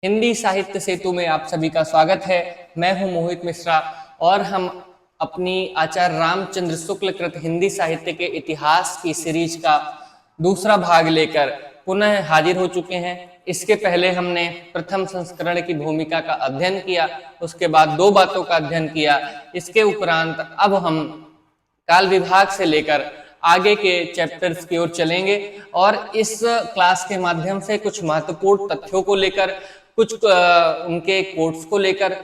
हिंदी साहित्य सेतु में आप सभी का स्वागत है। मैं हूं मोहित मिश्रा और हम अपनी आचार्य रामचंद्र शुक्ल कृत हिंदी साहित्य के इतिहास की सीरीज का दूसरा भाग लेकर पुनः हाजिर हो चुके हैं। इसके पहले हमने प्रथम संस्करण की भूमिका का अध्ययन किया, उसके बाद दो बातों का अध्ययन किया। इसके उपरांत अब हम काल विभाग से लेकर आगे के चैप्टर्स की ओर चलेंगे और इस क्लास के माध्यम से कुछ महत्वपूर्ण तथ्यों को लेकर, कुछ उनके कोट्स को लेकर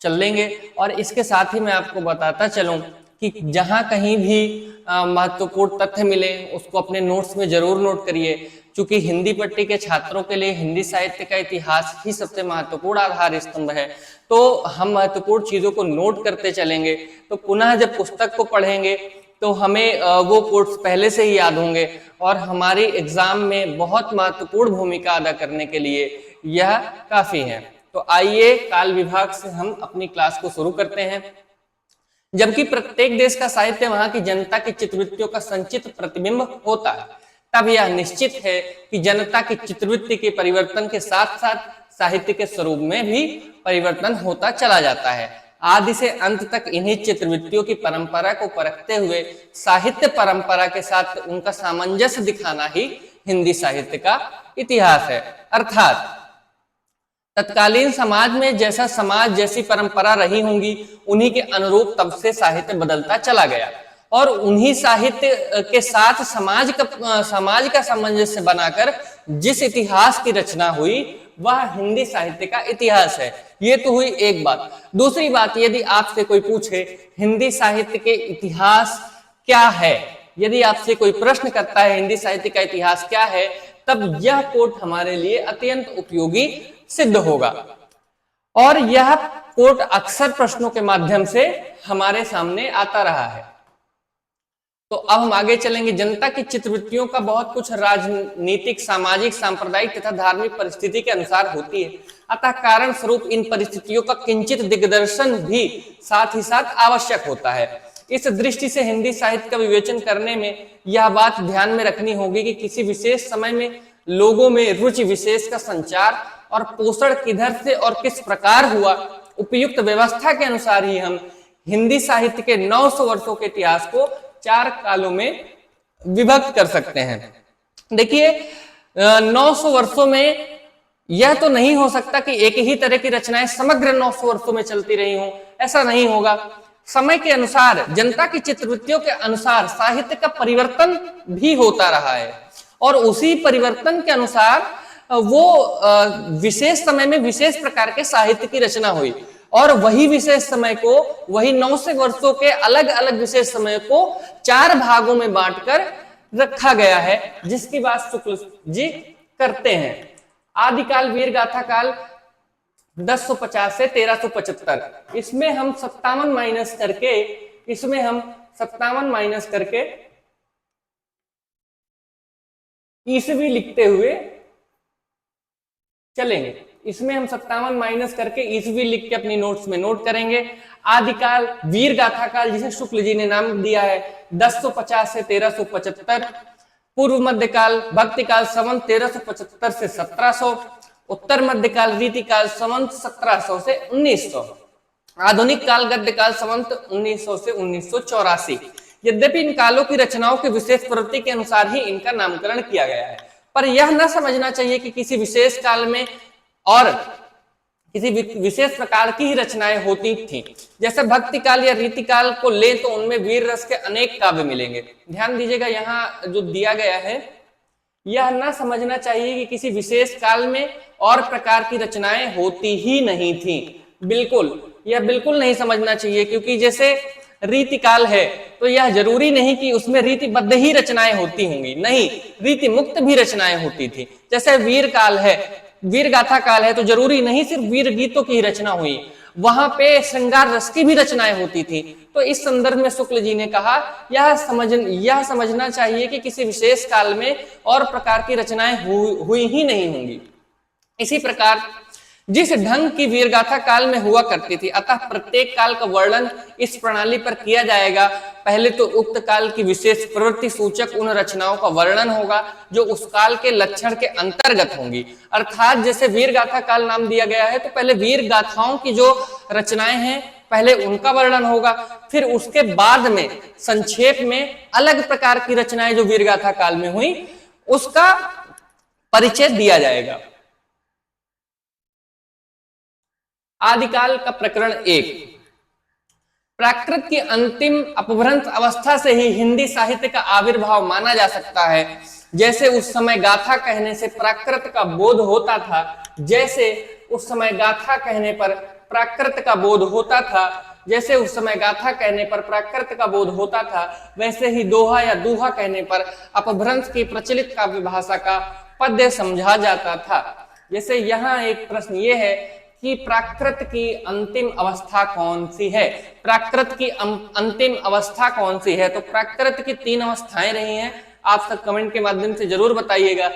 चलेंगे। और इसके साथ ही मैं आपको बताता चलूं कि जहां कहीं भी महत्वपूर्ण तथ्य मिले उसको अपने नोट्स में जरूर नोट करिए, क्योंकि हिंदी पट्टी के छात्रों के लिए हिंदी साहित्य का इतिहास ही सबसे महत्वपूर्ण आधार स्तंभ है। तो हम महत्वपूर्ण चीजों को नोट करते चलेंगे, तो पुनः जब पुस्तक को पढ़ेंगे तो हमें वो कोट्स पहले से ही याद होंगे और हमारी एग्जाम में बहुत महत्वपूर्ण भूमिका अदा करने के लिए यह काफी है। तो आइए काल विभाग से हम अपनी क्लास को शुरू करते हैं। जबकि प्रत्येक देश का साहित्य वहां की जनता की चित्रवृत्तियों का संचित प्रतिबिंब होता है, तब यह निश्चित है कि जनता की चित्रवृत्ति के परिवर्तन के साथ साथ साहित्य के स्वरूप में भी परिवर्तन होता चला जाता है। आदि से अंत तक इन्हीं चित्रवृत्तियों की परंपरा को परखते हुए साहित्य परंपरा के साथ उनका सामंजस्य दिखाना ही हिंदी साहित्य का इतिहास है। अर्थात तत्कालीन समाज में जैसा समाज जैसी परंपरा रही होंगी, उन्हीं के अनुरूप तब से साहित्य बदलता चला गया और उन्हीं साहित्य के साथ समाज का सामंजस्य बनाकर जिस इतिहास की रचना हुई वह हिंदी साहित्य का इतिहास है। ये तो हुई एक बात। दूसरी बात, यदि आपसे कोई पूछे हिंदी साहित्य के इतिहास क्या है, यदि आपसे कोई प्रश्न करता है हिंदी साहित्य का इतिहास क्या है, तब यह कोट हमारे लिए अत्यंत उपयोगी सिद्ध होगा। और यह कोट अक्सर प्रश्नों के माध्यम से हमारे सामने आता रहा है। तो अब हम आगे चलेंगे। जनता की चित्रवृत्तियों का बहुत कुछ राजनीतिक, सामाजिक, सांप्रदायिक तथा धार्मिक परिस्थिति के अनुसार होती है, अतः कारण स्वरूप इन परिस्थितियों का किंचित दिग्दर्शन भी साथ ही साथ आवश्यक होता है। इस दृष्टि से हिंदी साहित्य का विवेचन करने में यह बात ध्यान में रखनी होगी कि किसी विशेष समय में लोगों में रुचि विशेष का संचार और पोषण किधर से और किस प्रकार हुआ, उपयुक्त व्यवस्था के अनुसार ही हम हिंदी साहित्य के 900 वर्षों के इतिहास को 4 कालों में विभक्त कर सकते हैं। देखिए 900 वर्षों में यह तो नहीं हो सकता कि एक ही तरह की रचनाएं समग्र 900 वर्षों में चलती रही हों, ऐसा नहीं होगा। समय के अनुसार, जनता की चित्रवृत्तियों के अनुसार साहित्य का परिवर्तन भी होता रहा है और उसी परिवर्तन के अनुसार वो विशेष समय में विशेष प्रकार के साहित्य की रचना हुई और वही विशेष समय को, वही 900 वर्षों के अलग अलग विशेष समय को 4 भागों में बांटकर रखा गया है, जिसकी बात शुक्ल जी करते हैं। आदिकाल, वीर गाथा काल 1050 से 1375, इसमें हम 57 माइनस करके ईस्वी लिखते हुए चलेंगे। इसमें हम 57 माइनस करके ईस्वी लिख के अपनी नोट्स में नोट करेंगे। आदिकाल, वीर गाथा काल जिसे शुक्ल जी ने नाम दिया है 1050 से 1375, पूर्व मध्यकाल, भक्तिकाल संवत 1375 से 1700, उत्तर मध्यकाल, रीतिकाल संवत 1700 से 1900, आधुनिक काल, गद्यकाल संवत 1900 से 1984। यद्यपि इन कालों की रचनाओं की विशेष प्रवृत्ति के अनुसार ही इनका नामकरण किया गया है, पर यह न समझना चाहिए कि किसी विशेष काल में और किसी विशेष प्रकार की ही रचनाएं होती थी। जैसे भक्ति काल या रीति काल को ले तो उनमें वीर रस के अनेक काव्य मिलेंगे। ध्यान दीजिएगा, यहाँ जो दिया गया है यह ना समझना चाहिए कि किसी विशेष काल में और प्रकार की रचनाएं होती ही नहीं थी। यह बिल्कुल नहीं समझना चाहिए, क्योंकि जैसे रीति काल है तो यह जरूरी नहीं कि उसमें रीतिबद्ध ही रचनाएं होती होंगी, नहीं, रीति मुक्त भी रचनाएं होती थी। जैसे वीर काल है, वीर गाथा काल है, तो जरूरी नहीं सिर्फ वीर गीतों की रचना हुई, वहां पे श्रृंगार रस की भी रचनाएं होती थी। तो इस संदर्भ में शुक्ल जी ने कहा यह समझना चाहिए कि किसी विशेष काल में और प्रकार की रचनाएं हुई ही नहीं होंगी। इसी प्रकार जिस ढंग की वीरगाथा काल में हुआ करती थी, अतः प्रत्येक काल का वर्णन इस प्रणाली पर किया जाएगा। पहले तो उक्त काल की विशेष प्रवृत्ति सूचक उन रचनाओं का वर्णन होगा जो उस काल के लक्षण के अंतर्गत होंगी। अर्थात जैसे वीरगाथा काल नाम दिया गया है तो पहले वीर गाथाओं की जो रचनाएं हैं पहले उनका वर्णन होगा, फिर उसके बाद में संक्षेप में अलग प्रकार की रचनाएं जो वीरगाथा काल में हुई उसका परिचय दिया जाएगा। आदिकाल का प्रकरण 1। प्राकृत की अंतिम अपभ्रंश अवस्था से ही हिंदी साहित्य का आविर्भाव माना जा सकता है। जैसे उस समय गाथा कहने से प्राकृत का बोध होता था, जैसे उस समय गाथा कहने पर प्राकृत का बोध होता था, जैसे उस समय गाथा कहने पर प्राकृत का बोध होता था, वैसे ही दोहा या दूहा कहने पर अपभ्रंश की प्रचलित काव्य भाषा का पद्य समझा जाता था। जैसे यहाँ एक प्रश्न ये है कि प्राकृत की अंतिम अवस्था कौन सी है? प्राकृत की अंतिम अवस्था कौन सी है? तो प्राकृत की 3 अवस्थाएं रही हैं। आप सब कमेंट के माध्यम से जरूर बताइएगा।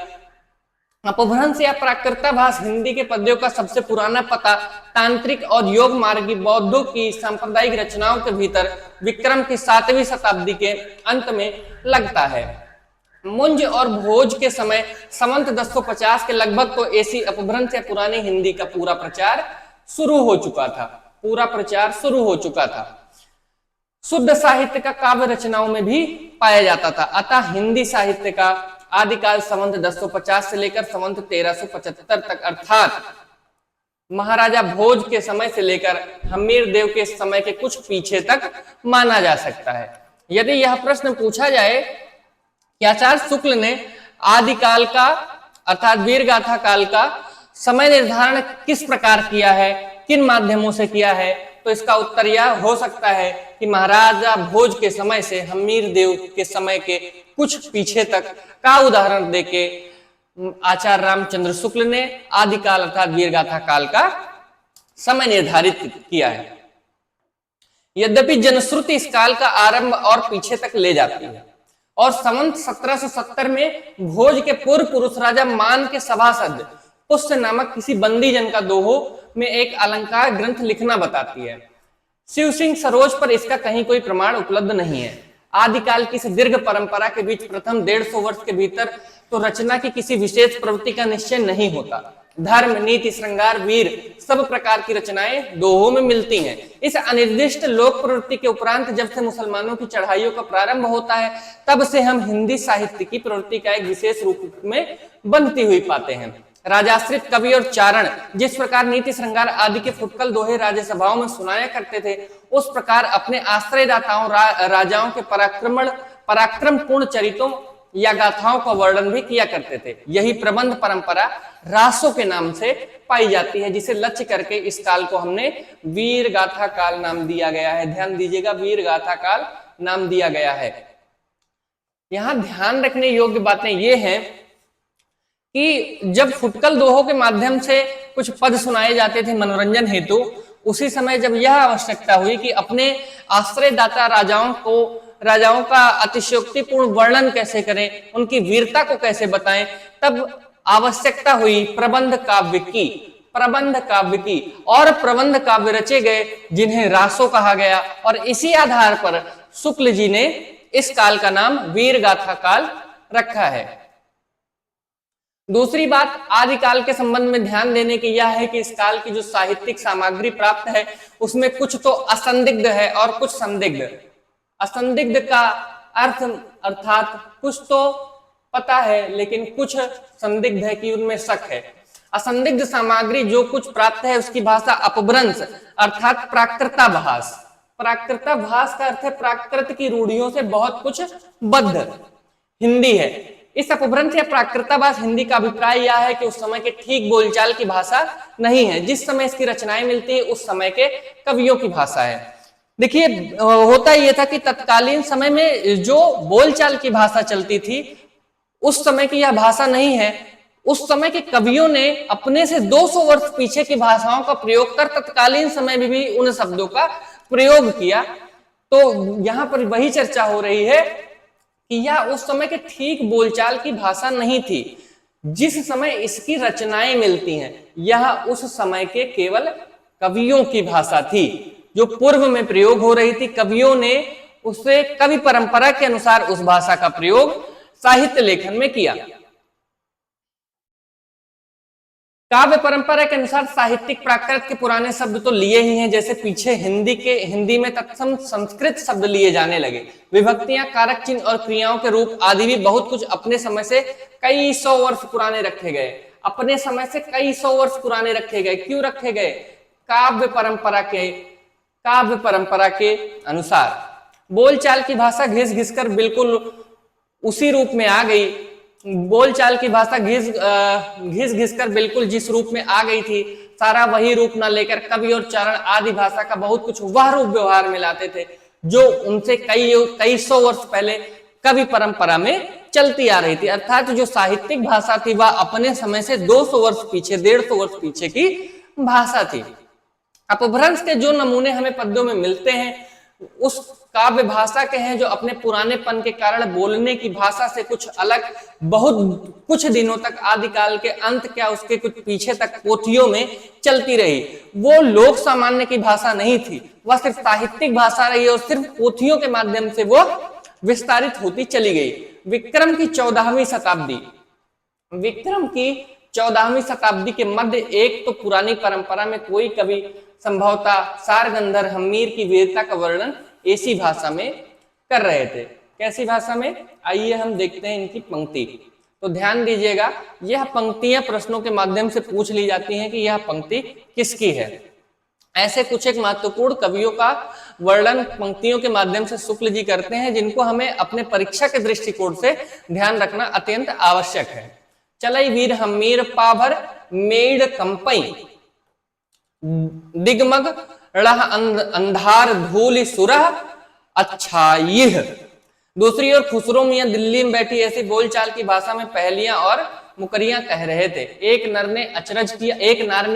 अपभ्रंश या प्राकृताभास हिंदी के पद्यों का सबसे पुराना पता तांत्रिक और योग मार्गी बौद्धों की सांप्रदायिक रचनाओं के भीतर विक्रम की 7वीं शताब्दी के अंत में लगता है। मुंज और भोज के समय संवत 1050 के लगभग तो ऐसी अपभ्रंश या पुरानी हिंदी का पूरा प्रचार शुरू हो चुका था। शुद्ध साहित्य का काव्य रचनाओं में भी पाया जाता था। अतः हिंदी साहित्य का आदिकाल संवत 1050 से लेकर संवत 1375 तक अर्थात महाराजा भोज के समय से लेकर हमीर देव के समय के कुछ पीछे तक माना जा सकता है। यदि यह प्रश्न पूछा जाए कि आचार्य शुक्ल ने आदिकाल का अर्थात वीरगाथा काल का समय निर्धारण किस प्रकार किया है, किन माध्यमों से किया है, तो इसका उत्तर यह हो सकता है कि महाराजा भोज के समय से हमीर देव के समय के कुछ पीछे तक का उदाहरण देके आचार्य रामचंद्र शुक्ल ने आदिकाल अर्थात वीरगाथा काल का समय निर्धारित किया है। यद्यपि जनश्रुति इस काल का आरंभ और पीछे तक ले जाती है और संवत 1770 में भोज के पूर्व पुरुष राजा मान के सभासद पुष्य नामक किसी बंदी जन का दोहो में एक अलंकार ग्रंथ लिखना बताती है। शिव सिंह सरोज पर इसका कहीं कोई प्रमाण उपलब्ध नहीं है। आदिकाल की इस दीर्घ परंपरा के बीच प्रथम 150 वर्ष के भीतर तो रचना की किसी विशेष प्रवृत्ति का निश्चय नहीं होता। धर्म, नीति, श्रृंगार, वीर सब प्रकार की रचनाएं दोहों में मिलती हैं। इस अनिर्दिष्ट लोक प्रवृत्ति के उपरांत जब से मुसलमानों की चढ़ाइयों का प्रारंभ होता है तब से हम हिंदी साहित्य की प्रवृत्ति का एक विशेष रूप में बनती हुई पाते हैं। राजाश्रित कवि और चारण जिस प्रकार नीति, श्रृंगार आदि के फुटकल दोहे राज्यसभाओं में सुनाया करते थे, उस प्रकार अपने आश्रयदाताओं राजाओं के पराक्रमपूर्ण चरित्रों या गाथाओं का वर्णन भी किया करते थे। यही प्रबंध परंपरा रासों के नाम से पाई जाती है, जिसे लक्ष्य करके इस काल को हमने वीर गाथा काल नाम दिया गया है। ध्यान दीजिएगा, वीर गाथा काल नाम दिया गया है। यहां ध्यान रखने योग्य बातें ये हैं कि जब फुटकल दोहों के माध्यम से कुछ पद सुनाए जाते थे मनोरंजन हेतु, उसी समय जब यह आवश्यकता हुई कि अपने आश्रयदाता राजाओं का अतिशयोक्तिपूर्ण वर्णन कैसे करें, उनकी वीरता को कैसे बताएं, तब आवश्यकता हुई प्रबंध काव्य की और प्रबंध काव्य रचे गए जिन्हें रासो कहा गया और इसी आधार पर शुक्ल जी ने इस काल का नाम वीर गाथा काल रखा है। दूसरी बात आदिकाल के संबंध में ध्यान देने की यह है कि इस काल की जो साहित्यिक सामग्री प्राप्त है उसमें कुछ तो असंदिग्ध है और कुछ संदिग्ध। असंदिग्ध का अर्थ अर्थात कुछ तो पता है लेकिन कुछ संदिग्ध है कि उनमें शक है। असंदिग्ध सामग्री जो कुछ प्राप्त है उसकी भाषा अपभ्रंश अर्थात प्राकृताभास। प्राकृताभास का अर्थ है प्राकृत की रूढ़ियों से बहुत कुछ बद्ध हिंदी है। इस अपभ्रंश या प्राकृताभास हिंदी का अभिप्राय यह है कि उस समय के ठीक बोलचाल की भाषा नहीं है। जिस समय इसकी रचनाएं मिलती है उस समय के कवियों की भाषा है। देखिए, होता यह था कि तत्कालीन समय में जो बोलचाल की भाषा चलती थी उस समय की यह भाषा नहीं है। उस समय के कवियों ने अपने से 200 वर्ष पीछे की भाषाओं का प्रयोग कर तत्कालीन समय में भी उन शब्दों का प्रयोग किया। तो यहां पर वही चर्चा हो रही है कि यह उस समय के ठीक बोलचाल की भाषा नहीं थी। जिस समय इसकी रचनाएं मिलती हैं यह उस समय के केवल कवियों की भाषा थी, जो पूर्व में प्रयोग हो रही थी। कवियों ने उसे कवि परंपरा के अनुसार उस भाषा का प्रयोग साहित्य लेखन में किया। काव्य परंपरा के अनुसार साहित्यिक प्राकृत के पुराने शब्द तो लिए ही हैं, जैसे पीछे हिंदी में तत्सम संस्कृत शब्द लिए जाने लगे। विभक्तियां, कारक चिन्ह और क्रियाओं के रूप आदि भी बहुत कुछ अपने समय से कई सौ वर्ष पुराने रखे गए। अपने समय से कई सौ वर्ष पुराने रखे गए। क्यों रखे गए? काव्य परंपरा के अनुसार। बोलचाल की भाषा घिस घिस कर बिल्कुल उसी रूप में आ गई। बोलचाल की भाषा घिस घिस कर बिल्कुल जिस रूप में आ गई थी, सारा वही रूप न लेकर कवि और चरण आदि भाषा का बहुत कुछ वह रूप व्यवहार में लाते थे, जो उनसे कई सौ वर्ष पहले कवि परंपरा में चलती आ रही थी। अर्थात जो साहित्यिक भाषा थी वह अपने समय से 200 वर्ष पीछे, 150 वर्ष पीछे की भाषा थी। अपभ्रंश के जो नमूने हमें पद्यों में मिलते हैं उस काव्य भाषा के हैं, जो अपने पुरानेपन के कारण बोलने की भाषा से कुछ अलग, बहुत कुछ दिनों तक, आदिकाल के अंत क्या उसके कुछ पीछे तक पोथियों में चलती रही। वो लोक सामान्य की भाषा नहीं थी, वह सिर्फ साहित्यिक भाषा रही और सिर्फ पोथियों के माध्यम से वो विस्तारित होती चली गई। विक्रम की 14वीं शताब्दी के मध्य एक तो पुरानी परंपरा में कोई कवि संभवतः सार गंधर हम्मीर की वीरता का वर्णन ऐसी भाषा में कर रहे थे। कैसी भाषा में? आइए हम देखते हैं इनकी पंक्ति। तो ध्यान दीजिएगा, यह पंक्तियां प्रश्नों के माध्यम से पूछ ली जाती हैं कि यह पंक्ति किसकी है। ऐसे कुछ एक महत्वपूर्ण कवियों का वर्णन पंक्तियों के माध्यम से शुक्ल जी करते हैं, जिनको हमें अपने परीक्षा के दृष्टिकोण से ध्यान रखना अत्यंत आवश्यक है। चलई वीर हम्मीर पाभर मेड़ कंपई, दिगमग रह अंधार धूल सुरह अच्छा यह। दूसरी ओर खुसरो मियां दिल्ली में बैठी ऐसी बोलचाल की भाषा में पहेलियां और मुकरियां कह रहे थे। एक नार ने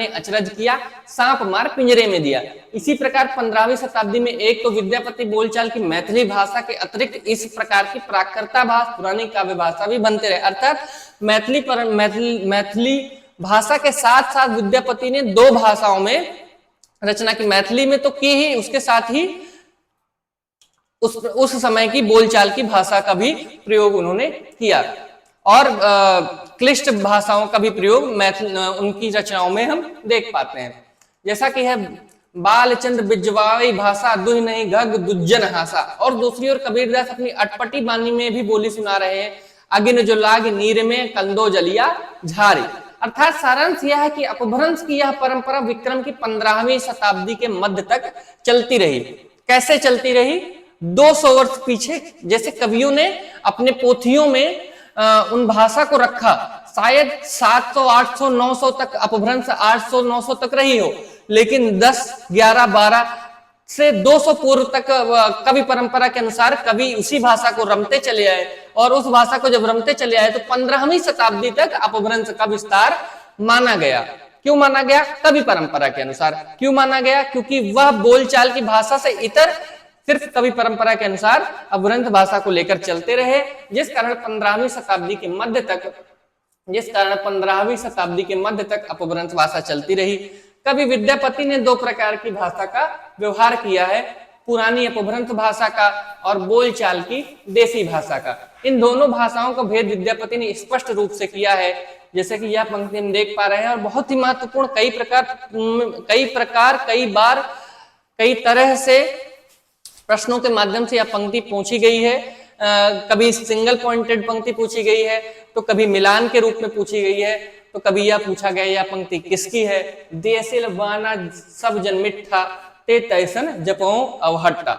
अचरज किया, सांप मार पिंजरे में दिया। इसी प्रकार 15वीं शताब्दी में एक तो विद्यापति बोलचाल की मैथिली भाषा के अतिरिक्त इस प्रकार की प्राकृता भाषा, पुरानी काव्य भाषा भी बनते रहे। अर्थात मैथिली भाषा के साथ साथ विद्यापति ने दो भाषाओं में रचना की। मैथिली में तो की ही, उसके साथ ही उस समय की बोलचाल की भाषा का भी प्रयोग उन्होंने किया और क्लिष्ट भाषाओं का भी प्रयोग उनकी रचनाओं में हम देख पाते हैं। जैसा कि है बालचंद्र बिजवाई भाषा दुह नहीं गग दुज्जन हासा। और दूसरी ओर कबीरदास अपनी अटपटी बानी में भी बोली सुना रहे हैं, अगिन जो लाग नीर में कंदो जलिया झारी। अर्थात सारांश यह है कि अपभ्रंश की यह परंपरा विक्रम की 15वीं शताब्दी के मध्य तक चलती रही। कैसे चलती रही? 200 वर्ष पीछे। जैसे कवियों ने अपने पोथियों में उन भाषा को रखा, शायद 700, 800, 900 तक अपभ्रंश 800, 900 तक रही हो, लेकिन 10, 11, 12 से 200 पूर्व तक कवि परंपरा के अनुसार कवि उसी भाषा को रमते चले आए और उस भाषा को जब रमते चले आए तो 15वीं शताब्दी तक अपभ्रंश का विस्तार माना गया। क्यों माना गया? कवि परंपरा के अनुसार। क्यों माना गया? क्योंकि वह बोलचाल की भाषा से इतर सिर्फ कवि परंपरा के अनुसार अपभ्रंश भाषा को लेकर चलते रहे, जिस कारण 15वीं शताब्दी के मध्य तक अपभ्रंश भाषा चलती रही। कवि विद्यापति ने दो प्रकार की भाषा का व्यवहार किया है, पुरानी अपभ्रंश भाषा का और बोलचाल की देसी भाषा का। इन दोनों भाषाओं का भेद विद्यापति ने स्पष्ट रूप से किया है, जैसे कि यह पंक्ति हम देख पा रहे हैं। और बहुत ही महत्वपूर्ण, कई तरह से प्रश्नों के माध्यम से यह पंक्ति पूछी गई है। कभी सिंगल पॉइंटेड पंक्ति पूछी गई है, तो कभी मिलान के रूप में पूछी गई है, तो कभी यह पूछा गया यह पंक्ति किसकी है। देसिल वाना सब जन मिठा ते तैसन जपो अवहट्टा।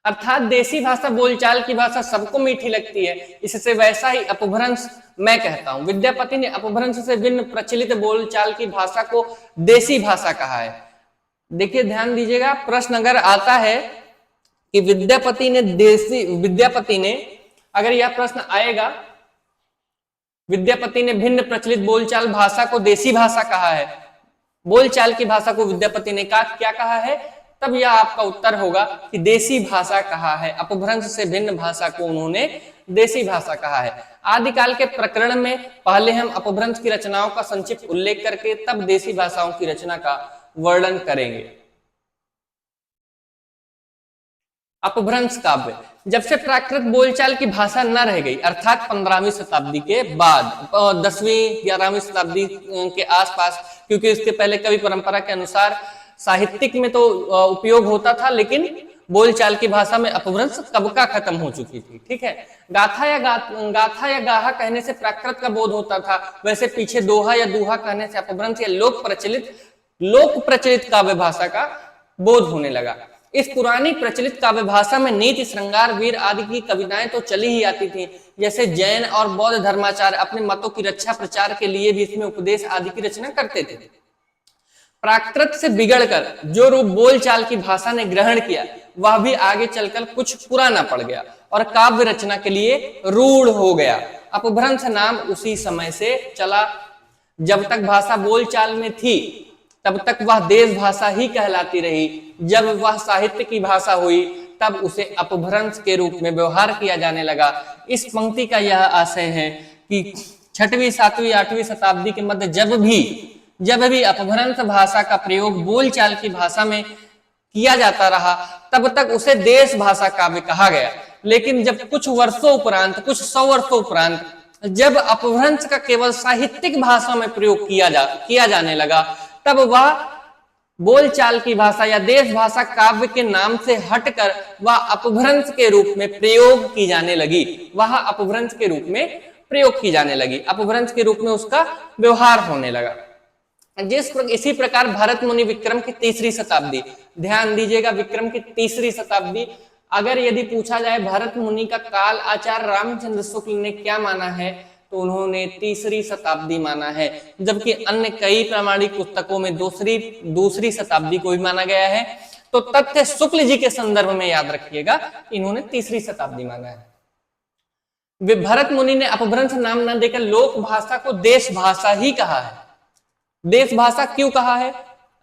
अर्थात देसी भाषा, बोलचाल की भाषा सबको मीठी लगती है, इससे वैसा ही अपभ्रंश मैं कहता हूं। विद्यापति ने अपभ्रंश से भिन्न प्रचलित बोलचाल की भाषा को देसी भाषा कहा है। देखिए ध्यान दीजिएगा, प्रश्न अगर आता है कि विद्यापति ने अगर यह प्रश्न आएगा, विद्यापति ने भिन्न प्रचलित बोलचाल भाषा को देसी भाषा कहा है, बोलचाल की भाषा को विद्यापति ने क्या कहा है? तब यह आपका उत्तर होगा कि देसी भाषा कहा है। अपभ्रंश से भिन्न भाषा को उन्होंने देसी भाषा कहा है। आदिकाल के प्रकरण में पहले हम अपभ्रंश की रचनाओं का संक्षिप्त उल्लेख करके तब देसी भाषाओं की रचना का वर्णन करेंगे। अपभ्रंश काव्य, जब से प्राकृत बोलचाल की भाषा न रह गई, अर्थात 15वीं शताब्दी के बाद, 10वीं 11वीं शताब्दी के आसपास, क्योंकि इसके पहले कवि परंपरा के अनुसार साहित्यिक में तो उपयोग होता था, लेकिन बोलचाल की भाषा में अपभ्रंश कब का खत्म हो चुकी थी। ठीक है, गाथा या गाहा कहने से प्राकृत का बोध होता था, वैसे पीछे दोहा या दूहा कहने से अपभ्रंश या लोक प्रचलित काव्य भाषा का बोध होने लगा। इस पुरानी प्रचलित काव्य भाषा में नीति, श्रृंगार, वीर आदि की कविताएं तो चली ही आती थी। जैसे जैन और बौद्ध धर्माचार्य अपने मतों की रक्षा प्रचार के लिए भी इसमें उपदेश आदि की रचना करते थे। प्राकृत से बिगड़कर जो रूप बोलचाल की भाषा ने ग्रहण किया, वह भी आगे चलकर कुछ पुराना पड़ गया और काव्य रचना के लिए रूढ़ हो गया। अपभ्रंश नाम उसी समय से चला। जब तक भाषा बोलचाल में थी, तब तक वह देश भाषा ही कहलाती रही। जब वह साहित्य की भाषा हुई, तब उसे अपभ्रंश के रूप में व्यवहार किया जाने लगा। इस पंक्ति का यह आशय है कि 6वीं, 7वीं, 8वीं शताब्दी के मध्य जब भी अपभ्रंश भाषा का प्रयोग बोलचाल की भाषा में किया जाता रहा, तब तक उसे देश भाषा काव्य कहा गया। लेकिन जब कुछ 100 वर्षों उपरांत जब अपभ्रंश का केवल साहित्यिक भाषा में प्रयोग किया जाने लगा, तब वह बोलचाल की भाषा या देश भाषा काव्य के नाम से हटकर वह अपभ्रंश के रूप में प्रयोग की जाने लगी। अपभ्रंश के रूप में उसका व्यवहार होने लगा। इसी प्रकार भरत मुनि विक्रम की 3री शताब्दी, ध्यान दीजिएगा, विक्रम की 3री शताब्दी, अगर यदि पूछा जाए भरत मुनि का काल आचार्य रामचंद्र शुक्ल ने क्या माना है, तो उन्होंने 3री शताब्दी माना है, जबकि अन्य कई प्रामाणिक पुस्तकों में दूसरी शताब्दी को भी माना गया है। तो तथ्य शुक्ल जी के संदर्भ में याद रखिएगा, इन्होंने 3री शताब्दी माना है। भरत मुनि ने अपभ्रंश नाम न देकर लोक भाषा को देश भाषा ही कहा है। देश भाषा क्यों कहा है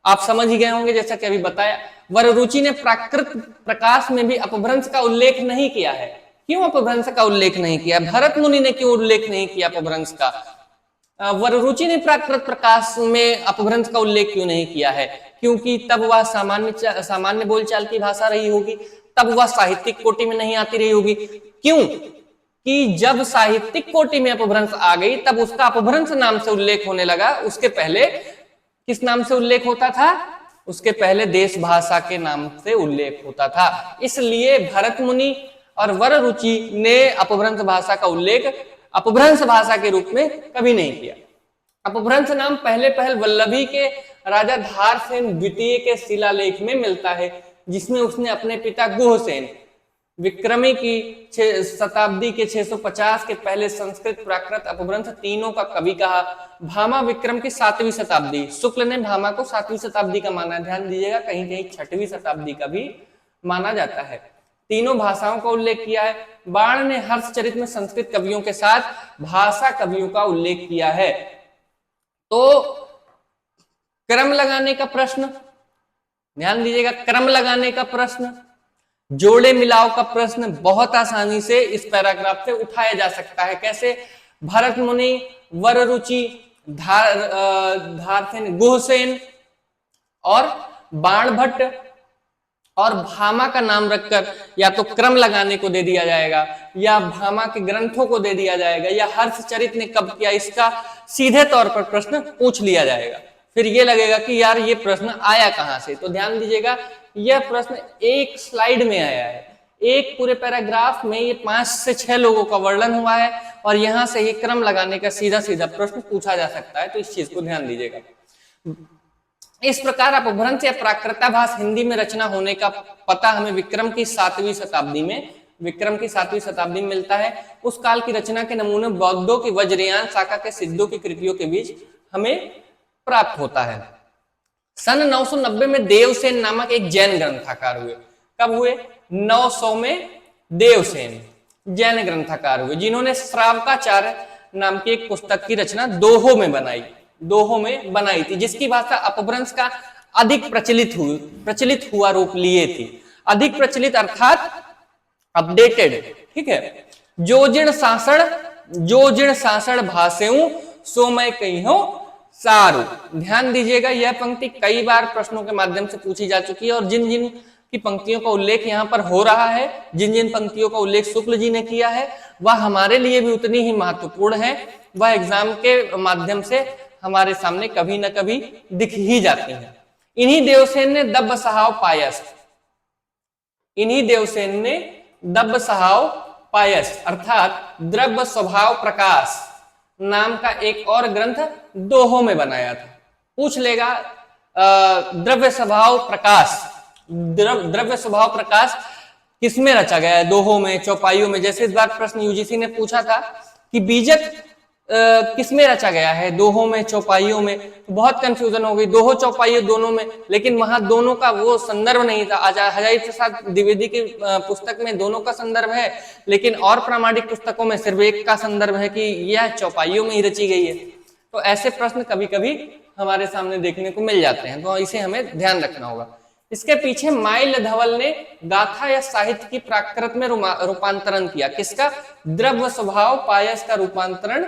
आप समझ ही गए होंगे, जैसा कि अभी बताया। वररुचि ने प्राकृत प्रकाश में भी अपभ्रंश का उल्लेख नहीं किया है। क्यों अपभ्रंश का उल्लेख नहीं किया? भरत मुनि ने क्यों उल्लेख नहीं किया अपभ्रंश का? वररुचि ने प्राकृत प्रकाश में अपभ्रंश का उल्लेख क्यों नहीं किया है? क्योंकि तब वह सामान्य बोलचाल की भाषा रही होगी, तब वह साहित्यिक कोटि में नहीं आती रही होगी। क्यों कि जब साहित्यिक कोटि में अपभ्रंश आ गई, तब उसका अपभ्रंश नाम से उल्लेख होने लगा। उसके पहले किस नाम से उल्लेख होता था? उसके पहले देश भाषा के नाम से उल्लेख होता था। इसलिए भरत मुनि और वररुचि ने अपभ्रंश भाषा का उल्लेख अपभ्रंश भाषा के रूप में कभी नहीं किया। अपभ्रंश नाम पहल वल्लभी के राजा धारसेन द्वितीय के शिलालेख में मिलता है, जिसमें उसने अपने पिता गुहसेन विक्रमी की शताब्दी के 650 के पहले संस्कृत, प्राकृत, अपभ्रंश तीनों का कवि कहा। भामा विक्रम की 7वीं शताब्दी, शुक्ल ने भामा को 7वीं शताब्दी का माना। ध्यान दीजिएगा, कहीं कहीं 6वीं शताब्दी का भी माना जाता है। तीनों भाषाओं का उल्लेख किया है। बाण ने हर्षचरित में संस्कृत कवियों के साथ भाषा कवियों का उल्लेख किया है। तो क्रम लगाने का प्रश्न, ध्यान दीजिएगा, क्रम लगाने का प्रश्न, जोड़े मिलाव का प्रश्न बहुत आसानी से इस पैराग्राफ से उठाया जा सकता है। कैसे? भरत मुनि, वररुचि, धारसेन, गुहसेन और बाणभट्ट और भामा का नाम रखकर या तो क्रम लगाने को दे दिया जाएगा, या भामा के ग्रंथों को दे दिया जाएगा, या हर्षचरित ने कब किया, इसका सीधे तौर पर प्रश्न पूछ लिया जाएगा। फिर ये लगेगा कि यार ये प्रश्न आया कहां से। तो ध्यान दीजिएगा, यह प्रश्न एक स्लाइड में आया है, एक पूरे पैराग्राफ में ये 5 से 6 लोगों का वर्णन हुआ है, और यहां से ही क्रम लगाने का सीधा सीधा प्रश्न पूछा जा सकता है। तो इस चीज को ध्यान दीजिएगा। इस प्रकार अपभ्रंश या प्राकृताभास हिंदी में रचना होने का पता हमें विक्रम की 7वीं शताब्दी में मिलता है। उस काल की रचना के नमूने बौद्धों की वज्रयान शाखा के सिद्धों की कृतियों के बीच हमें प्राप्त होता है। सन 990 में देवसेन नामक एक जैन ग्रंथकार हुए। कब हुए? 900 में देवसेन जैन ग्रंथकार हुए, जिन्होंने श्रावकाचार्य नाम की एक पुस्तक की रचना दोहो में बनाई थी, जिसकी भाषा अपभ्रंश का अधिक प्रचलित हुआ रूप लिए थी। अधिक प्रचलित अर्थात अपडेटेड, ठीक है। जो जिण सासण भाषेऊ सो मैं कही हूं सारू। ध्यान दीजिएगा, यह पंक्ति कई बार प्रश्नों के माध्यम से पूछी जा चुकी है और जिन जिन की पंक्तियों का उल्लेख यहाँ पर हो रहा है, जिन जिन पंक्तियों का उल्लेख शुक्ल जी ने किया है, वह हमारे लिए भी उतनी ही महत्वपूर्ण है। वह एग्जाम के माध्यम से हमारे सामने कभी ना कभी दिख ही जाती है। इन्हीं देवसेन ने दब्ब सहाव पायस, इन्हीं देवसेन ने दब्ब सहाव पायस अर्थात द्रव्य स्वभाव प्रकाश नाम का एक और ग्रंथ दोहों में बनाया था। पूछ लेगा द्रव्य स्वभाव प्रकाश, द्रव्य स्वभाव प्रकाश किसमें रचा गया है? दोहों में, चौपाइयों में। जैसे इस बार प्रश्न यूजीसी ने पूछा था कि बीजक किसमें रचा गया है, दोहों में, चौपाइयों में। तो बहुत कंफ्यूजन हो गई, दोहों चौपाइयों दोनों में, लेकिन वहां दोनों का वो संदर्भ नहीं था। हजारी प्रसाद द्विवेदी की पुस्तक में दोनों का संदर्भ है, लेकिन और प्रामाणिक पुस्तकों में सिर्फ एक का संदर्भ है कि यह चौपाइयों में ही रची गई है। तो ऐसे प्रश्न कभी कभी हमारे सामने देखने को मिल जाते हैं, तो इसे हमें ध्यान रखना होगा। इसके पीछे माइल धवल ने गाथा या साहित्य की प्राकृत में रूपांतरण किया। किसका? द्रव्य स्वभाव पायस का रूपांतरण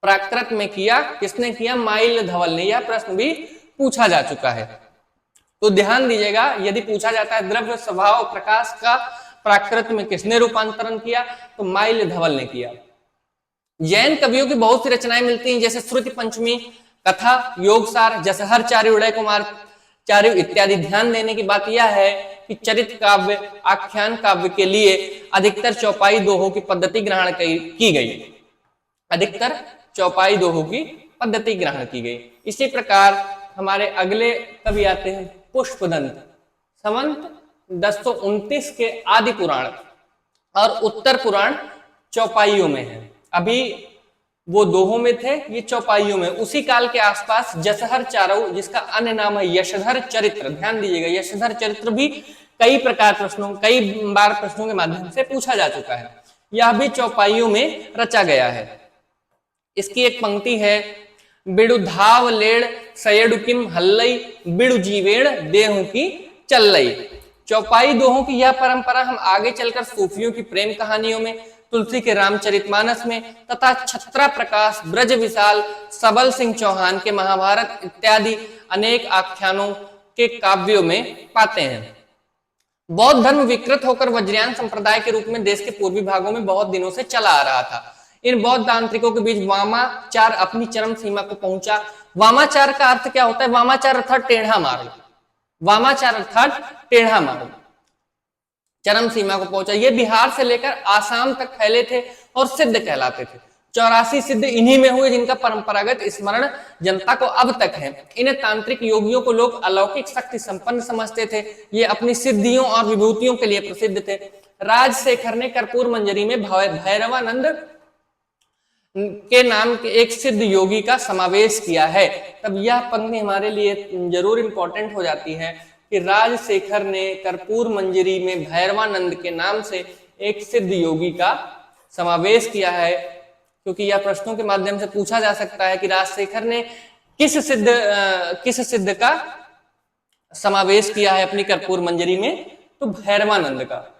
प्राकृत में किया। किसने किया? माइल धवल ने। यह प्रश्न भी पूछा जा चुका है, तो ध्यान दीजिएगा, यदि पूछा जाता है द्रव्य स्वभाव प्रकाश का प्राकृत में किसने रूपांतरण किया, तो माइल धवल ने किया। जैन कवियों की बहुत सी रचनाएं मिलती हैं, जैसे श्रुति पंचमी, कथा, योगसार, जसहर चार्य, उदय कुमार चार्य इत्यादि। ध्यान देने की बात यह है कि चरित्र काव्य, आख्यान काव्य के लिए अधिकतर चौपाई दोहों की पद्धति ग्रहण की गई। अधिकतर चौपाई दोहों की पद्धति ग्रहण की गई। इसी प्रकार हमारे अगले कवि आते हैं पुष्पदंत। संवत 1029 के आदि पुराण और उत्तर पुराण चौपाइयों में है। अभी वो दोहों में थे, ये चौपाइयों में। उसी काल के आसपास जसहर चारऊ, जिसका अन्य नाम है यशधर चरित्र। ध्यान दीजिएगा, यशधर चरित्र भी कई बार प्रश्नों के माध्यम से पूछा जा चुका है। यह भी चौपाइयों में रचा गया है। इसकी एक पंक्ति है, बिडु धाव लेड़ सयडु किम हल्लई बिडु जीवेण देहु की चल्लई। चौपाई दोहों की यह परंपरा हम आगे चलकर सूफियों की प्रेम कहानियों में, तुलसी के रामचरितमानस में तथा छत्रा प्रकाश, ब्रज विशाल, सबल सिंह चौहान के महाभारत इत्यादि अनेक आख्यानों के काव्यों में पाते हैं। बौद्ध धर्म विकृत होकर वज्रयान संप्रदाय के रूप में देश के पूर्वी भागों में बहुत दिनों से चला आ रहा था। इन बौद्ध तांत्रिकों के बीच वामाचार अपनी चरम सीमा को पहुंचा। वामाचार का अर्थ क्या होता है? वामाचार अर्थात टेढ़ा मार्ग। वामाचार अर्थात टेढ़ा मार्ग चरम सीमा को पहुंचा। ये बिहार से लेकर आसाम तक फैले थे और सिद्ध कहलाते थे। 84 सिद्ध इन्हीं में हुए, जिनका परंपरागत स्मरण जनता को अब तक है। इन तांत्रिक योगियों को लोग अलौकिक शक्ति संपन्न समझते थे। ये अपनी सिद्धियों और विभूतियों के लिए प्रसिद्ध थे। राजशेखर ने कर्पूर मंजरी में भैरवानंद के नाम के एक सिद्ध योगी का समावेश किया है। तब यह पंक्ति हमारे लिए जरूर इंपॉर्टेंट हो जाती है कि राजशेखर ने कर्पूर मंजरी में भैरवानंद के नाम से एक सिद्ध योगी का समावेश किया है, क्योंकि यह प्रश्नों के माध्यम से पूछा जा सकता है कि राजशेखर ने किस सिद्ध का समावेश किया है अपनी कर्पूर मंजरी में, तो भैरवानंद का।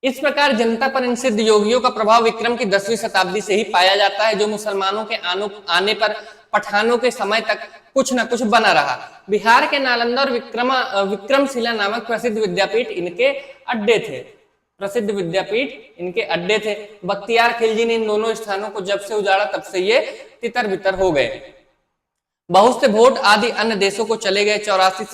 इस प्रकार जनता पर इन सिद्ध योगियों का प्रभाव विक्रम की 10वीं शताब्दी से ही पाया जाता है, जो मुसलमानों के आने पर पठानों के समय तक कुछ न कुछ बना रहा। बिहार के नालंदा और विक्रमशिला नामक प्रसिद्ध विद्यापीठ इनके अड्डे थे। प्रसिद्ध विद्यापीठ इनके अड्डे थे। बख्तियार खिलजी ने इन दोनों स्थानों को जब से उजाड़ा तब से ये तितर बितर हो गए। बहुत से वोट आदि अन्य देशों को चले गए। 84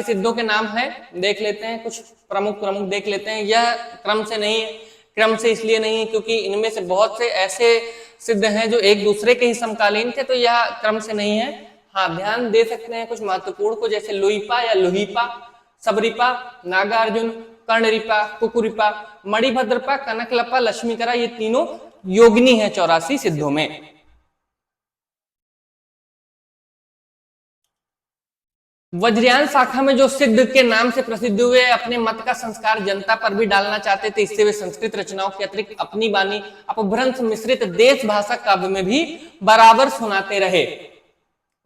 सिद्धों के नाम है, देख लेते हैं, कुछ प्रमुख देख लेते हैं। यह क्रम से नहीं है, क्रम से इसलिए नहीं है क्योंकि इनमें से बहुत से ऐसे सिद्ध हैं जो एक दूसरे के ही समकालीन थे, तो यह क्रम से नहीं है। हाँ, ध्यान दे सकते हैं कुछ महत्वपूर्ण को, जैसे लुईपा या लुहीपा, सबरिपा, नागार्जुन, कर्णरिपा, कुकुरिपा, मणिभद्रपा, कनकलपा, लक्ष्मीकरा, ये तीनों योगिनी है 84 सिद्धों में। वज्रयान शाखा में जो सिद्ध के नाम से प्रसिद्ध हुए, अपने मत का संस्कार जनता पर भी डालना चाहते थे, इससे वे संस्कृत रचनाओं के अतिरिक्त अपनी वाणी अपभ्रंश मिश्रित देश भाषा काव्य में भी बराबर सुनाते रहे।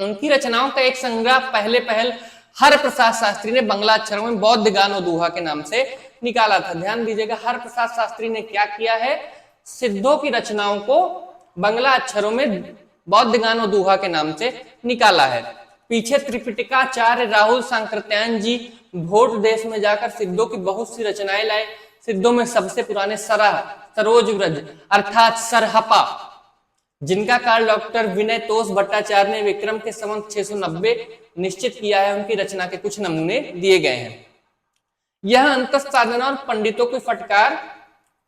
उनकी रचनाओं का एक संग्रह पहल हर प्रसाद शास्त्री ने बंगला अक्षरों में बौद्ध गान और दोहा के नाम से निकाला था। ध्यान दीजिएगा, हर प्रसाद शास्त्री ने क्या किया है, सिद्धों की रचनाओं को बंगला अक्षरों में बौद्ध गान और दोहा के नाम से निकाला है। पीछे त्रिपिटकाचार्य राहुल सांकृत्यायन जी भोट देश में जाकर सिद्धों की बहुत सी रचनाएं लाए। सिद्धों में सबसे पुराने सरोज व्रज अर्थात सरहपा, जिनका काल डॉक्टर विनय तोष भट्टाचार्य ने विक्रम के संवत 690 निश्चित किया है, उनकी रचना के कुछ नमूने दिए गए हैं। यह अंतस्थ साधना और पंडितों की फटकार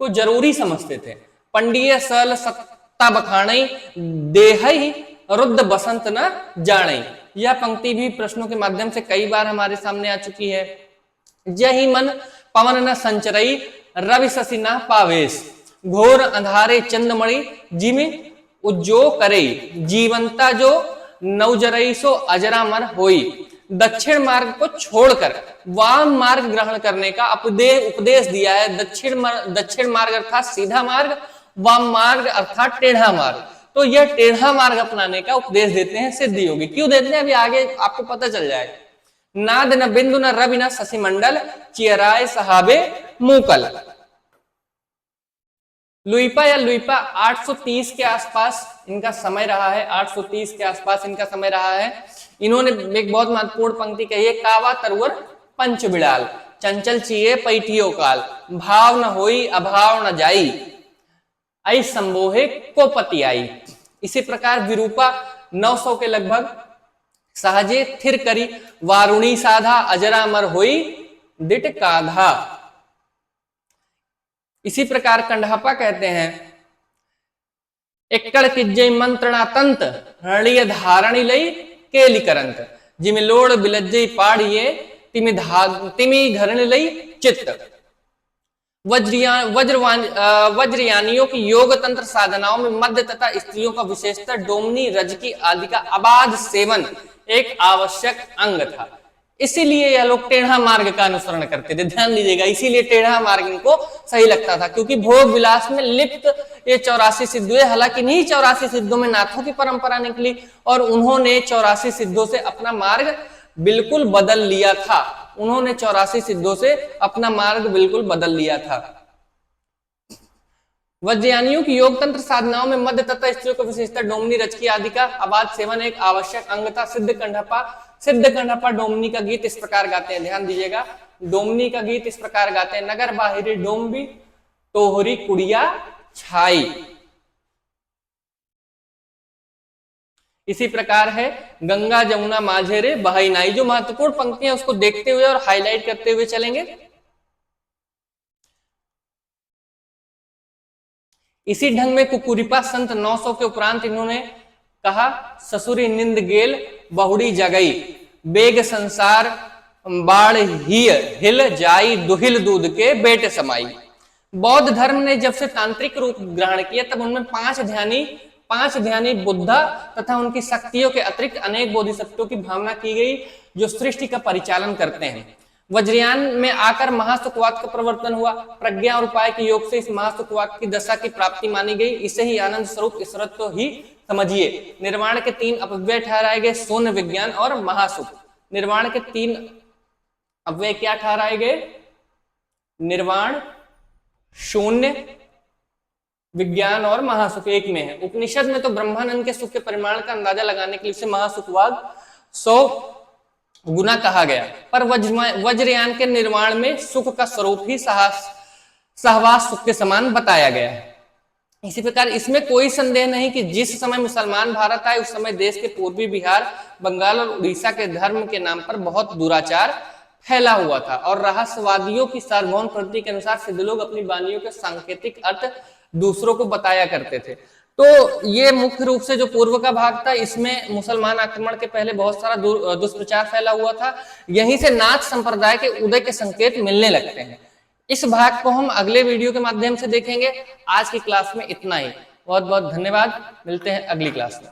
को जरूरी समझते थे। पंडिय सल सत्ता बखाणई देहई रुद्ध बसंत न जाणई, यह पंक्ति भी प्रश्नों के माध्यम से कई बार हमारे सामने आ चुकी है। जही मन पवन न संचरई रवि शशि न पावेश, घोर अंधारे चंद्रमणि जिमि उज्जो करे, जीवंता जो नवजरई सो अजरामर होई। दक्षिण मार्ग को छोड़कर वाम मार्ग ग्रहण करने का उपदेश दिया है। दक्षिण मार्ग अर्थात सीधा मार्ग, वाम मार्ग अर्थात टेढ़ा मार्ग। तो यह टेढ़ा मार्ग अपनाने का उपदेश देते हैं सिद्ध योगी। क्यों देते हैं अभी आगे आपको पता चल जाएगा। नाद न बिंदु न रवि न शशि मंडल, चियराय सहाबे मूकल। लुइपा या लुइपा 830 के आसपास इनका समय रहा है, 830 के आसपास इनका समय रहा है। इन्होंने एक बहुत महत्वपूर्ण पंक्ति कही है, कावा तरवर पंच बिड़ाल, चंचल चिये पैठियो काल, भाव न होई अभाव न जाई, आई संबोहे को पति आई। इसी प्रकार विरूपा 900 के लगभग, सहजे थिर करी वारुणी साधा, अजरामर होई दिट काधा। इसी प्रकार कंडहपा कहते हैं, एकड़ किज्जय मंत्रणा तंत रणीय धारणी लई केली करंत, जिमि लोड़ बिलज्जई पाड़िए तिमि घरण लई चित्त। वज्रयानियों की योग तंत्र साधनाओं में मध्य तथा स्त्रियों का विशेषतर डोमनी रजकी आदि का अबाध सेवन एक आवश्यक अंग था। इसीलिए यह लोग टेढ़ा मार्ग का अनुसरण करते थे। ध्यान दीजिएगा, इसीलिए टेढ़ा मार्ग इनको सही लगता था, क्योंकि भोग विलास में लिप्त ये 84 सिद्धों, हालांकि इन्हीं 84 सिद्धों में नाथों की परंपरा निकली और उन्होंने 84 सिद्धों से अपना मार्ग बिल्कुल बदल लिया था। उन्होंने 84 सिद्धों से अपना मार्ग बिल्कुल बदल लिया था। वज्रयानियों की योग तंत्र साधनाओं में मध्य तथा स्त्रियों को विशेषता डोमनी रजकी आदि का अबाध सेवन एक आवश्यक अंग था। सिद्ध कंडहपा डोमनी का गीत इस प्रकार गाते हैं, ध्यान दीजिएगा, डोमनी का गीत इस प्रकार गाते हैं, नगर बाहिरी डोमबी तोहरी कुड़िया छाई। इसी प्रकार है गंगा जमुना माझे रे बहाई नाई। जो महत्वपूर्ण पंक्तियां उसको देखते हुए और हाईलाइट करते हुए चलेंगे। इसी ढंग में कुकुरिपा संत 900 के उपरांत इन्होंने कहा, ससुरी निंद गेल बहुड़ी जगई, बेग संसार बाढ़ ही हिल जाई, दुहिल दूध के बेटे समाई। बौद्ध धर्म ने जब से तांत्रिक रूप ग्रहण किया तब उनमें पांच ध्यानी बुद्धा तथा उनकी शक्तियों के अतिरिक्त अनेक बोधिसत्वों की भावना की गई, जो सृष्टि का परिचालन करते हैं। वज्रयान में आकर महासुखवाद का प्रवर्तन हुआ। प्रज्ञा और उपाय के योग से इस महासुखवाद की दशा की प्राप्ति मानी गई। इसे ही आनंद स्वरूप ईश्वरत्व ही समझिए। निर्वाण के 3 अपव्यय ठहराए गए, शून्य, विज्ञान और महासुख। निर्वाण के 3 अपव्यय क्या ठहराए गए? निर्वाण, शून्य, विज्ञान और महासुख एक में है। उपनिषद में तो ब्रह्मानंद के सुख के परिमाण का अंदाजा लगाने के लिए इसे महासुखवाद 100 गुना कहा गया। पर वज्रयान के निर्वाण में सुख का स्वरूप ही सहवास सुख के समान बताया गया है। इसी प्रकार इसमें कोई संदेह नहीं कि जिस समय मुसलमान भारत आए उस समय देश के पूर्वी बिहार, बंगाल और उड़ीसा के धर्म के नाम पर बहुत दुराचार फैला हुआ था और रहस्यवादियों की सार्वभौम प्रवृत्ति के अनुसार सिद्ध लोग अपनी वाणियों के सांकेतिक अर्थ दूसरों को बताया करते थे। तो ये मुख्य रूप से जो पूर्व का भाग था, इसमें मुसलमान आक्रमण के पहले बहुत सारा दुष्प्रचार फैला हुआ था। यहीं से नाथ संप्रदाय के उदय के संकेत मिलने लगते हैं। इस भाग को हम अगले वीडियो के माध्यम से देखेंगे। आज की क्लास में इतना ही। बहुत बहुत धन्यवाद। मिलते हैं अगली क्लास में।